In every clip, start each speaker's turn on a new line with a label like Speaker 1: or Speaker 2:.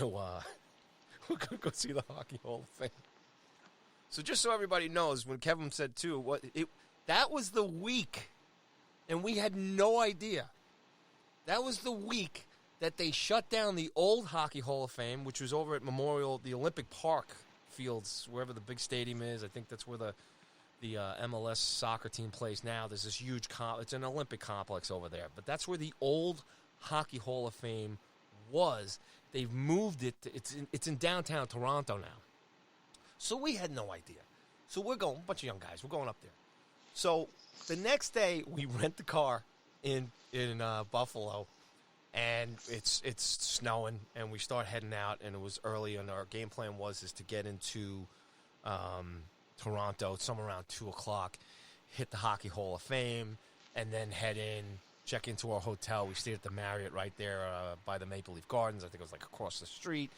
Speaker 1: we're gonna go see the Hockey Hall of Fame. So just so everybody knows, when Kevin said too, that was the week, and we had no idea. That was the week that they shut down the old Hockey Hall of Fame, which was over at the Olympic Park fields, wherever the big stadium is. I think that's where the MLS soccer team plays now. There's this huge it's an Olympic complex over there, but that's where the old Hockey Hall of Fame was. They've moved it. It's in downtown Toronto now. So we had no idea. So we're going, a bunch of young guys, we're going up there. So the next day, we rent the car in Buffalo, and it's snowing, and we start heading out, and it was early, and our game plan is to get into Toronto somewhere around 2 o'clock, hit the Hockey Hall of Fame, and then head in, check into our hotel. We stayed at the Marriott right there by the Maple Leaf Gardens. I think it was like across the street.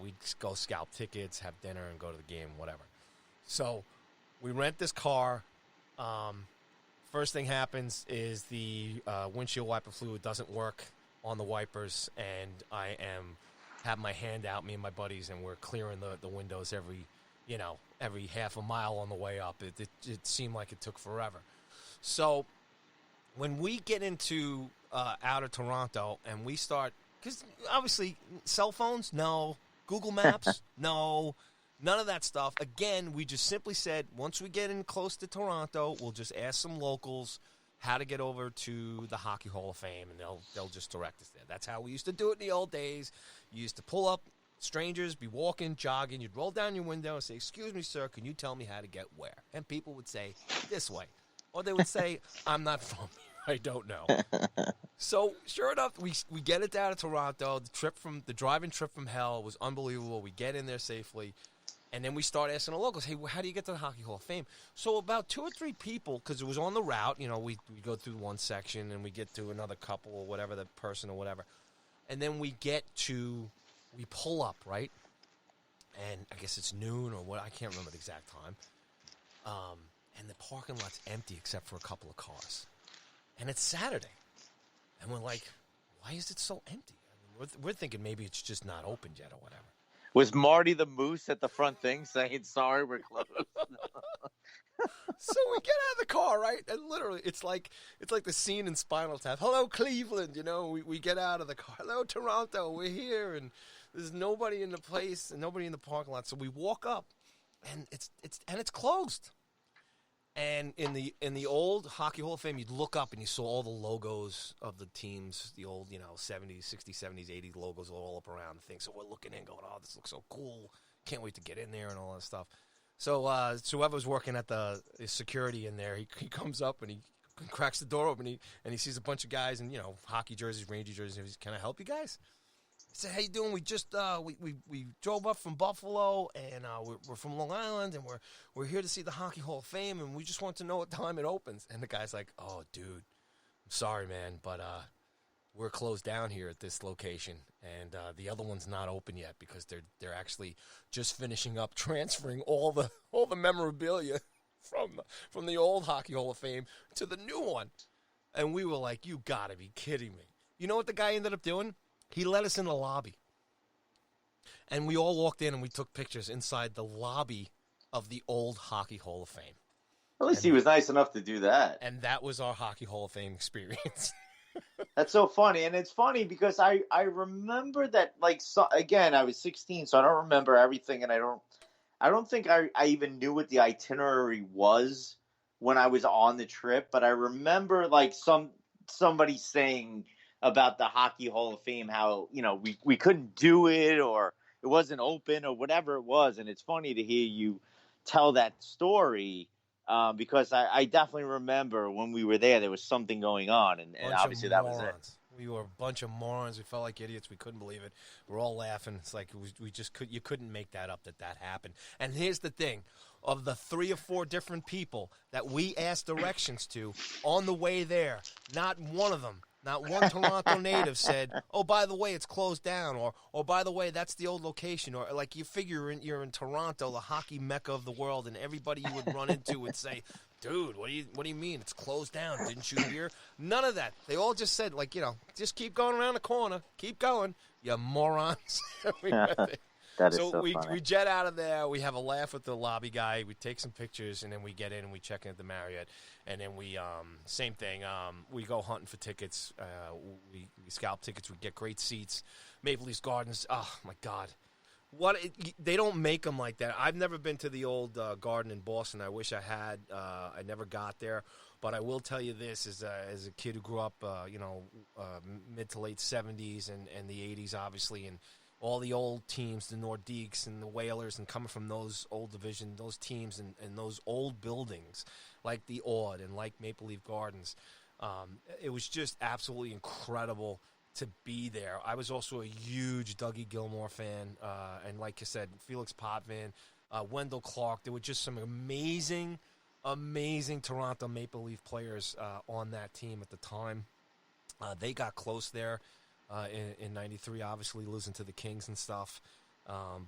Speaker 1: We'd go scalp tickets, have dinner, and go to the game, whatever. So we rent this car. First thing happens is the windshield wiper fluid doesn't work on the wipers, and I have my hand out, me and my buddies, and we're clearing the windows every half a mile on the way up. It seemed like it took forever. So when we get into out of Toronto and we start, because obviously cell phones, no. Google Maps, no. None of that stuff. Again, we just simply said, once we get in close to Toronto, we'll just ask some locals how to get over to the Hockey Hall of Fame, and they'll just direct us there. That's how we used to do it in the old days. You used to pull up, strangers, be walking, jogging. You'd roll down your window and say, "Excuse me, sir, can you tell me how to get where?" And people would say, "This way." Or they would say, "I'm not from here. I don't know." So sure enough, we get it down to Toronto. The driving trip from hell was unbelievable. We get in there safely. And then we start asking the locals, "Hey, how do you get to the Hockey Hall of Fame?" So about 2 or 3 people, because it was on the route, we go through one section and we get to another couple or whatever, the person or whatever. And then we pull up, right? And I guess it's noon or what, I can't remember the exact time. And the parking lot's empty except for a couple of cars. And it's Saturday. And we're like, why is it so empty? I mean, we're thinking maybe it's just not opened yet or whatever.
Speaker 2: Was Marty the Moose at the front thing saying, "Sorry, we're closed"?
Speaker 1: So we get out of the car, right? And literally, it's like the scene in Spinal Tap. "Hello, Cleveland." We get out of the car. "Hello, Toronto. We're here." And there's nobody in the place and nobody in the parking lot. So we walk up, and it's closed. And in the old Hockey Hall of Fame, you'd look up and you saw all the logos of the teams, the old 70s, 60s, 70s, 80s logos all up around the thing. So we're looking in, going, "Oh, this looks so cool! Can't wait to get in there," and all that stuff. So whoever was working at the security in there, he comes up and he cracks the door open and he sees a bunch of guys in hockey jerseys, Ranger jerseys. And he goes, "Can I help you guys?" I said, "How you doing? We just we drove up from Buffalo, and we're from Long Island, and we're here to see the Hockey Hall of Fame, and we just want to know what time it opens." And the guy's like, "Oh, dude, I'm sorry, man, but we're closed down here at this location, and the other one's not open yet because they're actually just finishing up transferring all the memorabilia from the old Hockey Hall of Fame to the new one." And we were like, "You got to be kidding me!" You know what the guy ended up doing? He let us in the lobby. And we all walked in and we took pictures inside the lobby of the old Hockey Hall of Fame.
Speaker 2: At least he was nice enough to do that.
Speaker 1: And that was our Hockey Hall of Fame experience.
Speaker 2: That's so funny. And it's funny because I remember that, again, I was 16, so I don't remember everything. And I don't think I even knew what the itinerary was when I was on the trip. But I remember somebody saying about the Hockey Hall of Fame, how, we couldn't do it or it wasn't open or whatever it was. And it's funny to hear you tell that story because I definitely remember when we were there was something going on. And obviously that was it.
Speaker 1: We were a bunch of morons. We felt like idiots. We couldn't believe it. We're all laughing. It's like you couldn't make that up that happened. And here's the thing. Of the 3 or 4 different people that we asked directions to on the way there, not one of them, not one Toronto native said, "Oh, by the way, it's closed down," or by the way, that's the old location, or like you figure you're in Toronto, the hockey mecca of the world, and everybody you would run into would say, dude, what do you mean? It's closed down. Didn't you hear? None of that. They all just said, like, just keep going around the corner. Keep going, you morons.
Speaker 2: That is
Speaker 1: so
Speaker 2: so funny.
Speaker 1: we jet out of there. We have a laugh with the lobby guy. We take some pictures, and then we get in and we check in at the Marriott. And then we, same thing, we go hunting for tickets. We scalp tickets. We get great seats. Maple Leafs Gardens. Oh, my God. They don't make them like that. I've never been to the old Garden in Boston. I wish I had. I never got there. But I will tell you this, as a kid who grew up, mid to late 70s and the 80s, obviously, and all the old teams, the Nordiques and the Whalers, and coming from those old division, those teams and those old buildings, like the Ord and like Maple Leaf Gardens, it was just absolutely incredible to be there. I was also a huge Dougie Gilmour fan, and like I said, Felix Potvin, Wendell Clark. There were just some amazing Toronto Maple Leaf players on that team at the time. They got close there in '93, obviously losing to the Kings and stuff.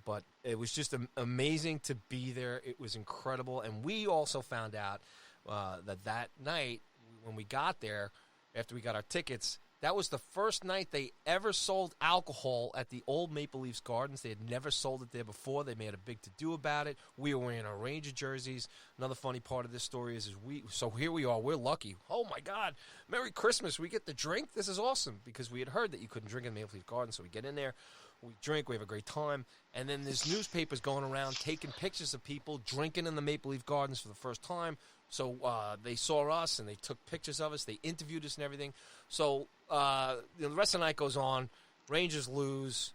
Speaker 1: But it was just amazing to be there. It was incredible. And we also found out that night when we got there, after we got our tickets, that was the first night they ever sold alcohol at the old Maple Leafs Gardens. They had never sold it there before. They made a big to-do about it. We were wearing our Ranger jerseys. Another funny part of this story is so here we are. We're lucky. Oh, my God. Merry Christmas. We get to drink. This is awesome, because we had heard that you couldn't drink in the Maple Leaf Gardens. So we get in there. We drink. We have a great time. And then there's newspapers going around taking pictures of people drinking in the Maple Leaf Gardens for the first time. So they saw us, and they took pictures of us. They interviewed us and everything. So the rest of the night goes on. Rangers lose.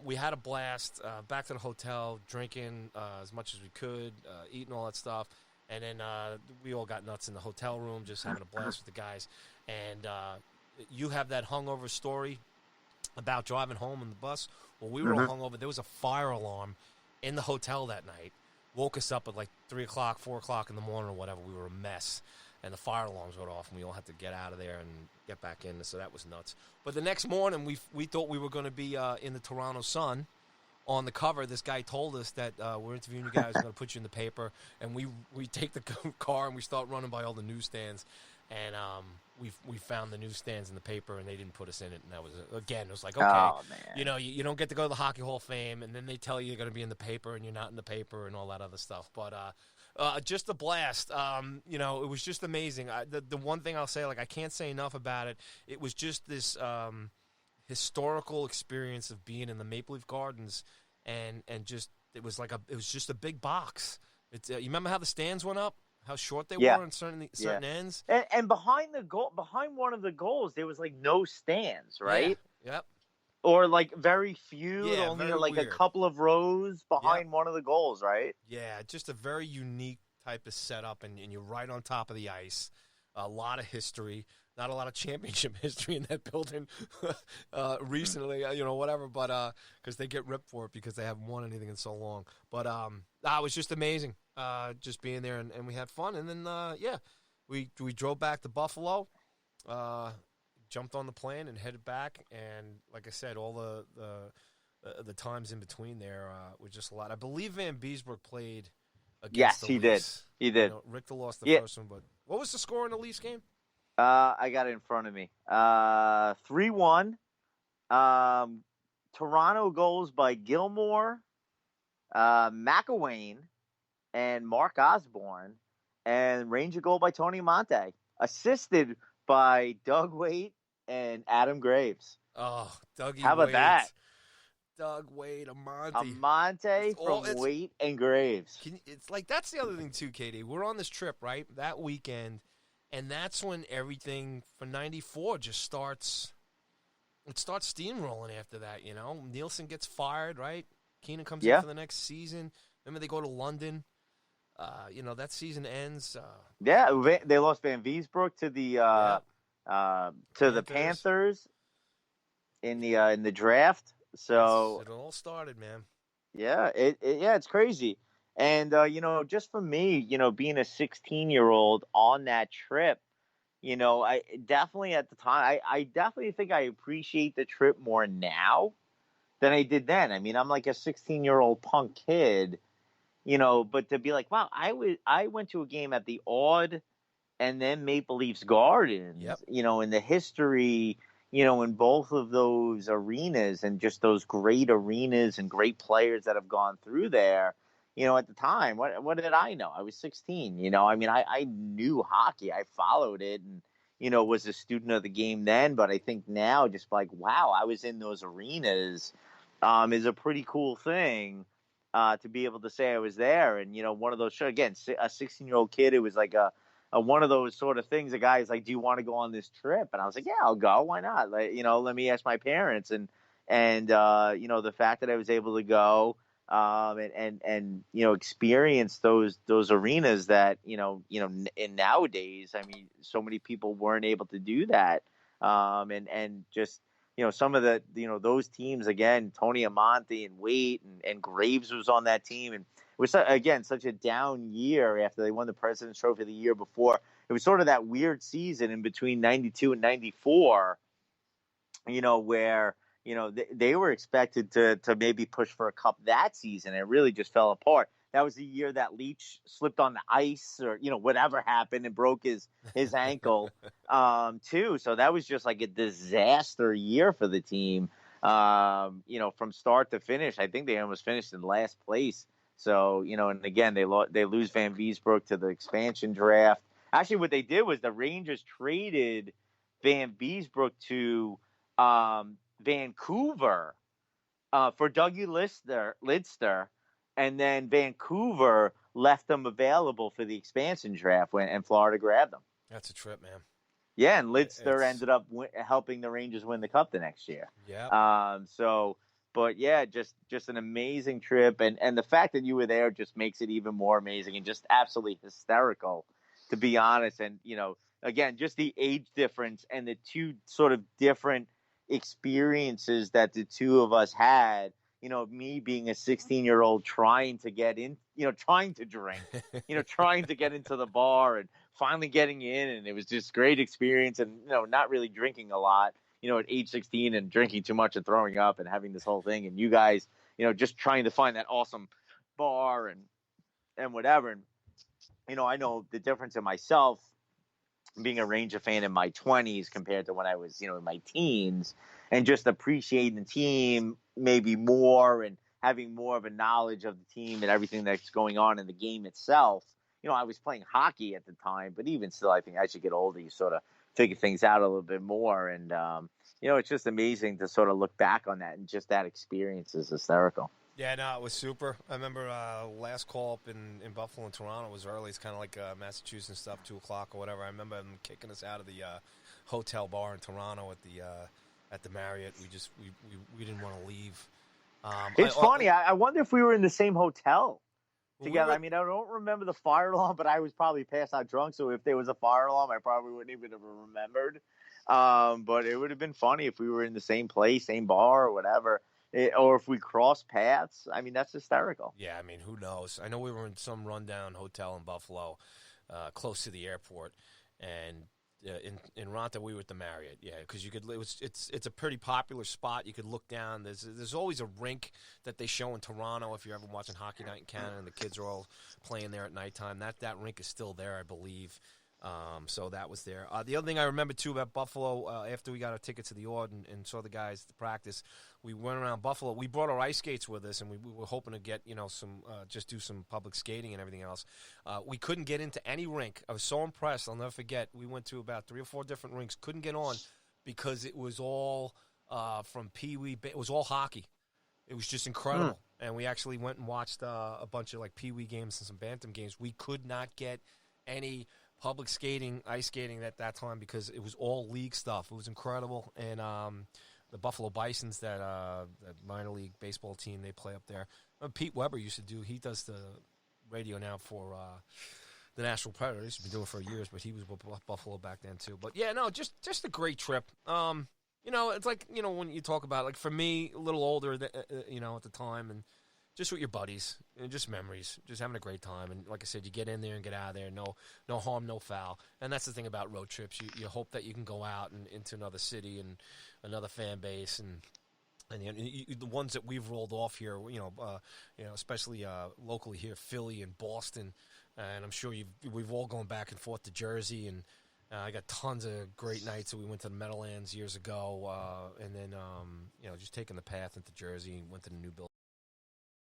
Speaker 1: We had a blast. Back to the hotel, drinking as much as we could, eating all that stuff. And then we all got nuts in the hotel room, just having a blast with the guys. And you have that hungover story about driving home on the bus. Well, we were all hungover. There was a fire alarm in the hotel that night. Woke us up at like 3 o'clock, 4 o'clock in the morning or whatever. We were a mess. And the fire alarms went off, and we all had to get out of there and get back in. So that was nuts. But the next morning, we thought we were going to be in the Toronto Sun on the cover. This guy told us that we're interviewing you guys, we're going to put you in the paper. And we take the car, and we start running by all the newsstands. And we found the newsstands in the paper, and they didn't put us in it. And that was, again, it was like, okay, you don't get to go to the Hockey Hall of Fame, and then they tell you you're going to be in the paper, and you're not in the paper and all that other stuff. But just a blast. It was just amazing. The one thing I'll say, like, I can't say enough about it. It was just this historical experience of being in the Maple Leaf Gardens, and just it was just a big box. It's you remember how the stands went up? How short they were on certain ends,
Speaker 2: and behind one of the goals, there was like no stands, right?
Speaker 1: Yeah. Yep.
Speaker 2: Or like very few, only like
Speaker 1: weird.
Speaker 2: A couple of rows behind one of the goals, right?
Speaker 1: Yeah, just a very unique type of setup, and you're right on top of the ice. A lot of history, not a lot of championship history in that building recently, whatever. But because they get ripped for it because they haven't won anything in so long. But it was just amazing. Just being there, and we had fun. And then, we drove back to Buffalo, jumped on the plane and headed back. And like I said, all the times in between there were just a lot. I believe Van Beesbrook played against the Leafs.
Speaker 2: He did.
Speaker 1: Richter lost the first one, but what was the score in the Leafs game?
Speaker 2: I got it in front of me. 3-1. Toronto goals by Gilmour, McElwain, and Mark Osborne, and Ranger goal by Tony Monte, assisted by Doug Waite and Adam Graves.
Speaker 1: Oh, Dougie
Speaker 2: How about
Speaker 1: Waite.
Speaker 2: that?
Speaker 1: Doug Waite, Amante.
Speaker 2: Amante from Waite and Graves.
Speaker 1: It's like, that's the other thing too, Katie. We're on this trip, right, that weekend, and that's when everything for 94 just starts. It starts steamrolling after that, Nielsen gets fired, right? Keenan comes in for the next season. Remember, they go to London. That season ends.
Speaker 2: They lost Van Beesbrook to the Panthers in the draft. So
Speaker 1: it all started, man.
Speaker 2: Yeah, it's crazy. And just for me, being a 16-year-old on that trip, I definitely at the time, I definitely think I appreciate the trip more now than I did then. I mean, I'm like a 16-year-old punk kid, but to be like, wow, I went to a game at the Odd and then Maple Leafs Gardens,
Speaker 1: Yep.
Speaker 2: In the history, in both of those arenas and just those great arenas and great players that have gone through there. At the time, what did I know? I was 16. I mean, I knew hockey. I followed it and, was a student of the game then. But I think now, just like, wow, I was in those arenas is a pretty cool thing to be able to say I was there. And, one of those, again, a 16-year-old kid, it was like a one of those sort of things. A guy's like, "Do you want to go on this trip?" And I was like, "Yeah, I'll go. Why not? Like, let me ask my parents." And the fact that I was able to go and experience those arenas that in nowadays, I mean, so many people weren't able to do that. And just some of the those teams again, Tony Amonte and Waite and Graves was on that team, and it was, again, such a down year after they won the President's Trophy the year before. It was sort of that weird season in between 92 and 94, where, they were expected to maybe push for a cup that season. It really just fell apart. That was the year that Leach slipped on the ice or, whatever happened and broke his ankle, too. So that was just like a disaster year for the team, from start to finish. I think they almost finished in last place. So, and again, they lose Van Beesbrook to the expansion draft. Actually, what they did was the Rangers traded Van Beesbrook to Vancouver for Dougie Lidster, and then Vancouver left them available for the expansion draft and Florida grabbed them.
Speaker 1: That's a trip, man.
Speaker 2: Yeah, and Lidster ended up helping the Rangers win the cup the next year.
Speaker 1: Yeah.
Speaker 2: But yeah, just an amazing trip, and the fact that you were there just makes it even more amazing and just absolutely hysterical, to be honest. And again, just the age difference and the two sort of different experiences that the two of us had. Me being a 16-year-old trying to get in, trying to drink, trying to get into the bar and finally getting in, and it was just great experience. And not really drinking a lot. At age 16 and drinking too much and throwing up and having this whole thing. And you guys, just trying to find that awesome bar and whatever. And, I know the difference in myself being a Ranger fan in my 20s compared to when I was, in my teens, and just appreciating the team maybe more and having more of a knowledge of the team and everything that's going on in the game itself. I was playing hockey at the time, but even still, I think as you get older, you sort of figure things out a little bit more. And, it's just amazing to sort of look back on that, and just that experience is hysterical.
Speaker 1: Yeah, no, it was super. I remember last call up in Buffalo and Toronto was early. It's kind of like Massachusetts stuff, 2 o'clock or whatever. I remember them kicking us out of the hotel bar in Toronto at the Marriott. We didn't want to leave.
Speaker 2: It's funny. I wonder if we were in the same hotel together. I mean, I don't remember the fire alarm, but I was probably passed out drunk. So if there was a fire alarm, I probably wouldn't even have remembered. But it would have been funny if we were in the same place, same bar or whatever, or if we crossed paths. I mean, that's hysterical.
Speaker 1: Yeah, I mean, who knows? I know we were in some rundown hotel in Buffalo, close to the airport, and in Ronta we were at the Marriott. Yeah, because it's a pretty popular spot. You could look down. There's always a rink that they show in Toronto if you're ever watching Hockey Night in Canada, and the kids are all playing there at nighttime. That rink is still there, I believe. So that was there. The other thing I remember, too, about Buffalo, after we got our ticket to the Ord and saw the guys to practice, we went around Buffalo. We brought our ice skates with us, and we were hoping to get, some just do some public skating and everything else. We couldn't get into any rink. I was so impressed. I'll never forget. We went to about 3 or 4 different rinks. Couldn't get on because it was all from Pee-wee. It was all hockey. It was just incredible. And we actually went and watched a bunch of, Pee-wee games and some Bantam games. We could not get any public skating, ice skating at that time because it was all league stuff. It was incredible. And the Buffalo Bisons, that minor league baseball team, they play up there. Pete Weber used to do, he does the radio now for the Nashville Predators. He's been doing it for years, but he was with Buffalo back then too. But yeah, no, just a great trip. It's like, when you talk about, for me, a little older, at the time, and just with your buddies, and just memories, just having a great time. And like I said, you get in there and get out of there, no harm, no foul. And that's the thing about road trips. You hope that you can go out and into another city and another fan base and And the ones that we've rolled off here, especially locally here, Philly and Boston, and I'm sure we've all gone back and forth to Jersey, and I got tons of great nights. So we went to the Meadowlands years ago, and then just taking the path into Jersey and went to the new building.